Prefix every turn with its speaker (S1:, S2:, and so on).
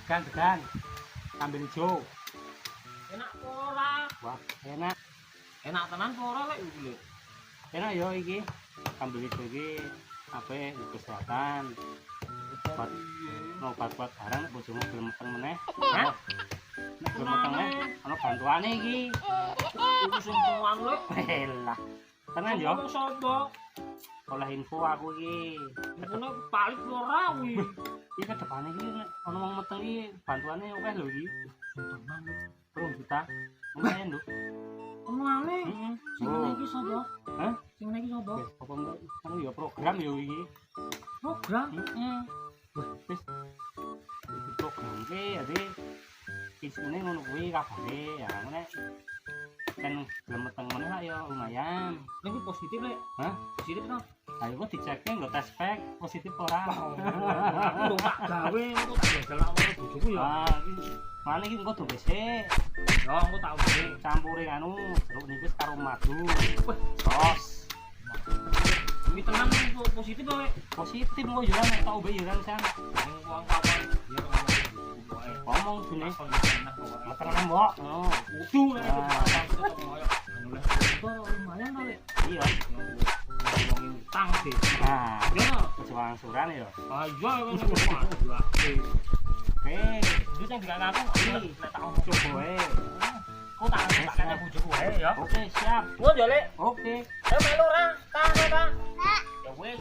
S1: Degan. Ambil hijau.
S2: Enak apa ora?
S1: Wah, enak.
S2: Enak tenan apa ora lek iki lho.
S1: Enak yo iki. Ambil hijau iki apik kesehatan. Buat obat buat barang bojomu gelem meteng meneh. Hah? Nek gelem meteng meneh ana bantuane iki.
S2: Iku sing tuan lek.
S1: Elah. Tenan yo.
S2: Sopo?
S1: Oleh info aku iki.
S2: Ngene palit ora kuwi.
S1: Iki ke depane iki nek ana wong meteng iki bantuane akeh lho iki.
S2: Tenan lek.
S1: 2 juta. Lumayan lho.
S2: Omane.
S1: Heeh.
S2: Sing ngene iki sapa?
S1: Hah?
S2: Sing ngene iki sapa?
S1: Apa enggak? Kan ya program yo iki.
S2: Program.
S1: Heeh. Wah, wis. Iki program iki jadi isine ngono kuwi kabare ya ngene. Kan gelem meteng meneh ya lumayan.
S2: Lek positif lek.
S1: Hah?
S2: Positif to?
S1: Ayo kok dicekne nggo tes pack positif ora.
S2: Aku lho tak gawe engko tak jajal awak bojoku ya.
S1: Ah, iki mana iki engko dombe sik.
S2: Ya engko tak ubah.
S1: Campure anu jeruk nipis karo madu.
S2: Wah,
S1: Sos.
S2: iki tenan positif to lek.
S1: Positif kok yo nek tak ubah yo kan san.
S2: Wong kawan ya
S1: Ngomong dene.
S2: enak kok.
S1: Meteran mbok. Oh,
S2: Kudu lek lumayan to lek.
S1: iya.
S2: Ngomongin utang sih.
S1: Nah,
S2: Ya.
S1: kecuali angsuran ya.
S2: Ah iya kan aku.
S1: Oke,
S2: Itu sing gak ngaku lek tak
S1: coba wae.
S2: Kok tak kene bojoku wae ya.
S1: Oke, siap.
S2: Ngono ya lek.
S1: Oke.
S2: Ayo melu ora? Ta. Ya wis.